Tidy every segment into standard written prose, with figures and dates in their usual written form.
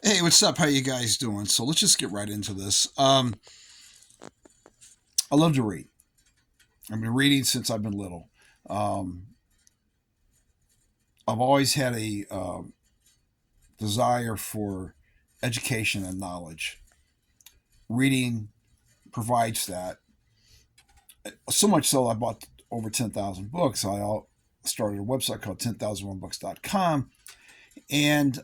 Hey, what's up? How you guys doing? So let's just get right into this. I love to read. I've been reading since I've been little. Um, I've always had a desire for education and knowledge. Reading provides that. So much so, I bought over 10,000 books. Started a website called 10,001books.com. And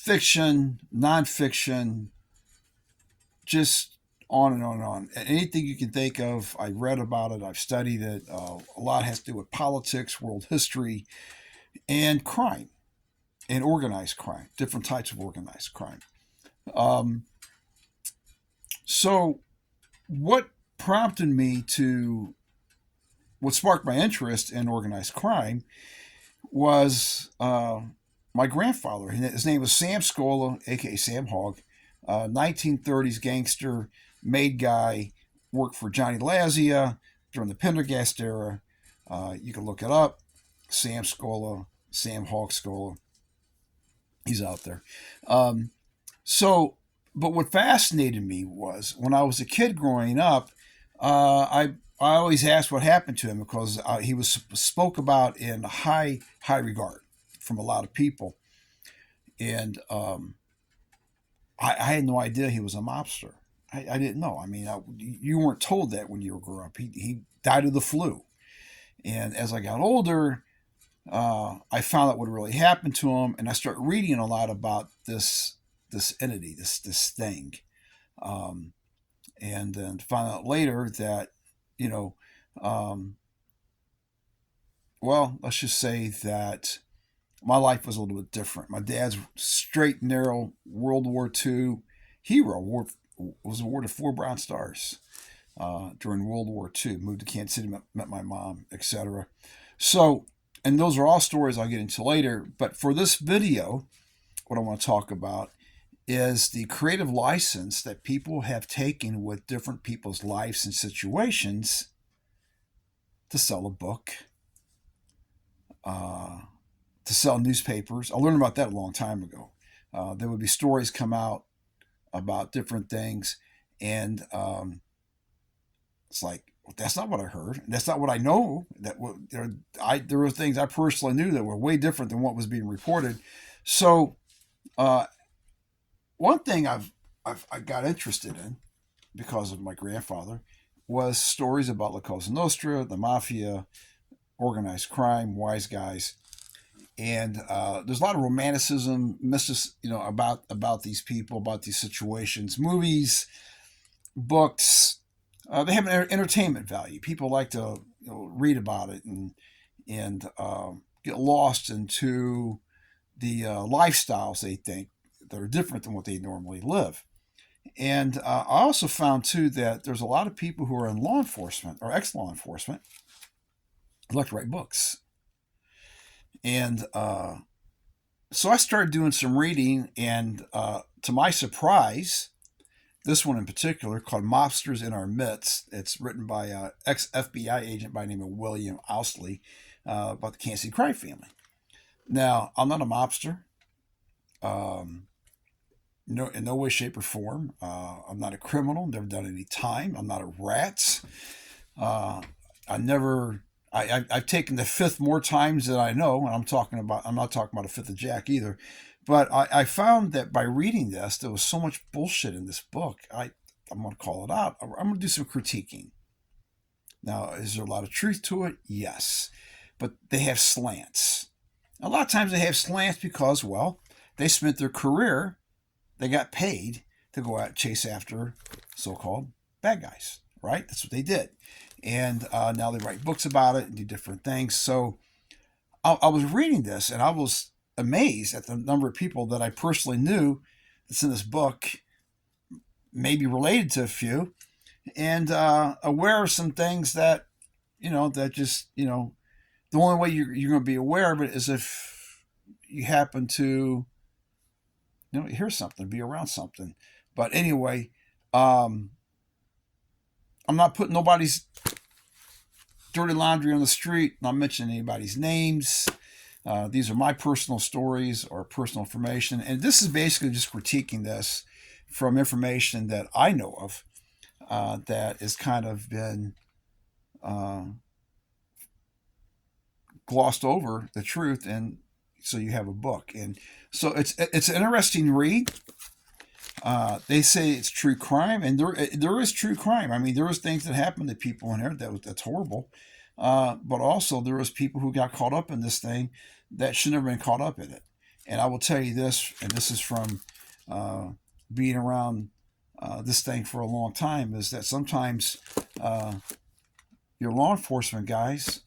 fiction, nonfiction, just on and on and on. Anything you can think of, I read about it, I've studied it. A lot has to do with politics, world history, and crime, and organized crime, different types of organized crime. Um, so, what prompted me to, what sparked my interest in organized crime was my grandfather. His name was Sam Scola, aka Sam Hogg, 1930s gangster, made guy, worked for Johnny Lazia during the Pendergast era. You can look it up. Sam Scola, Sam Hogg Scola. He's out there. Um, so, but what fascinated me was when I was a kid growing up, I always asked what happened to him because he was spoke about in high regard from a lot of people, and I had no idea he was a mobster. I didn't know. I mean, you weren't told that when you were growing up. He died of the flu, and as I got older, I found out what really happened to him, and I started reading a lot about this entity, this thing, um, and then found out later that you know, um, well, let's just say that my life was a little bit different. My dad's straight, narrow World War II hero was awarded 4 Bronze Stars during World War II. Moved to Kansas City, met my mom, etc. So, and those are all stories I'll get into later. But for this video, what I want to talk about is the creative license that people have taken with different people's lives and situations to sell a book, uh, to sell newspapers. I learned about that a long time ago. There would be stories come out about different things, and it's like, well, that's not what I heard. That's not what I know. There were things I personally knew that were way different than what was being reported. So uh, one thing I got interested in because of my grandfather was stories about La Cosa Nostra, the mafia, organized crime, wise guys, and there's a lot of romanticism, about these people, about these situations. Movies, books, they have an entertainment value. People like to read about it and get lost into the lifestyles they think that are different than what they normally live. And I also found too that there's a lot of people who are in law enforcement or ex-law enforcement who like to write books. And so I started doing some reading, and to my surprise, this one in particular, called Mobsters in Our Midst, it's written by an ex FBI agent by the name of William Owsley, about the Kansas City crime family. Now, I'm not a mobster, um, no, in no way, shape, or form. I'm not a criminal, never done any time. I'm not a rat. Uh, I never. I've taken the fifth more times than I know, and I'm not talking about a fifth of Jack either. But I found that by reading this, there was so much bullshit in this book. I'm going to call it out. I'm going to do some critiquing. Now, is there a lot of truth to it? Yes, but they have slants. A lot of times they have slants because, well, they spent their career, they got paid to go out and chase after so-called bad guys, right? That's what they did, and now they write books about it and do different things. So I was reading this and I was amazed at the number of people that I personally knew that's in this book, maybe related to a few, and aware of some things that, that just, the only way you're going to be aware of it is if you happen to, hear something, be around something. But anyway, um, I'm not putting nobody's dirty laundry on the street, not mentioning anybody's names. These are my personal stories or personal information, and this is basically just critiquing this from information that I know of that has kind of been uh, glossed over the truth, and so you have a book. And so it's an interesting read. They say it's true crime, and there is true crime. I mean, there was things that happened to people in there that's horrible, but also there was people who got caught up in this thing that should never been caught up in it. And I will tell you this, and this is from uh, being around this thing for a long time, is that sometimes uh, your law enforcement guys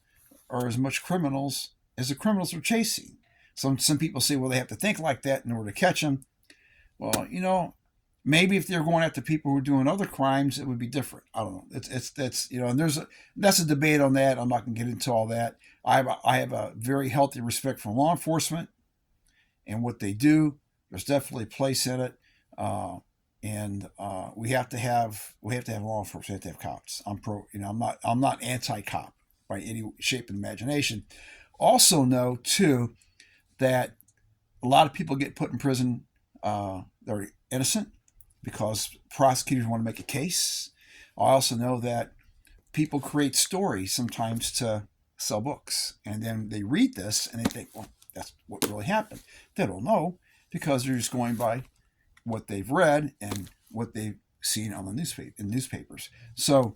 are as much criminals as the criminals are chasing. Some people say, well, they have to think like that in order to catch them. Well, maybe if they're going after people who are doing other crimes, it would be different. I don't know. It's that's and that's a debate on that. I'm not going to get into all that. I have a very healthy respect for law enforcement and what they do. There's definitely a place in it, and we have to have law enforcement. We have to have cops. I'm pro. I'm not anti-cop by any shape and imagination. Also know too that a lot of people get put in prison. They're innocent because prosecutors want to make a case. I also know that people create stories sometimes to sell books, and then they read this and they think, well, that's what really happened. They don't know because they're just going by what they've read and what they've seen on the newspapers. So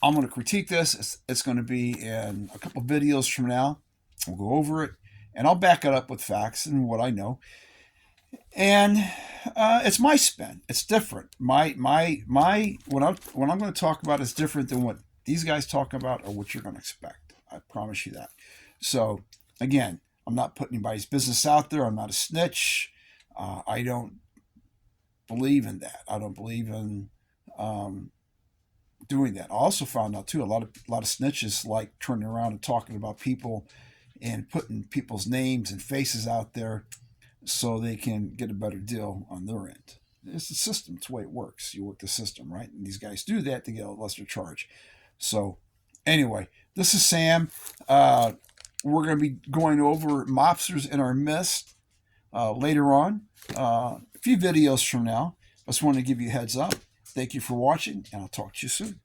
I'm going to critique this. It's going to be in a couple of videos from now. We'll go over it, and I'll back it up with facts and what I know. And it's my spin. It's different. My what I'm going to talk about is different than what these guys talk about or what you're going to expect. I promise you that. So again, I'm not putting anybody's business out there. I'm not a snitch. I don't believe in that. I don't believe in doing that. I also found out too a lot of snitches like turning around and talking about people and putting people's names and faces out there so they can get a better deal on their end. It's the system. It's the way it works. You work the system, right? And these guys do that to get a lesser charge. So anyway, this is Sam. We're going to be going over mobsters in our midst later on, a few videos from now. I just wanted to give you a heads up. Thank you for watching, and I'll talk to you soon.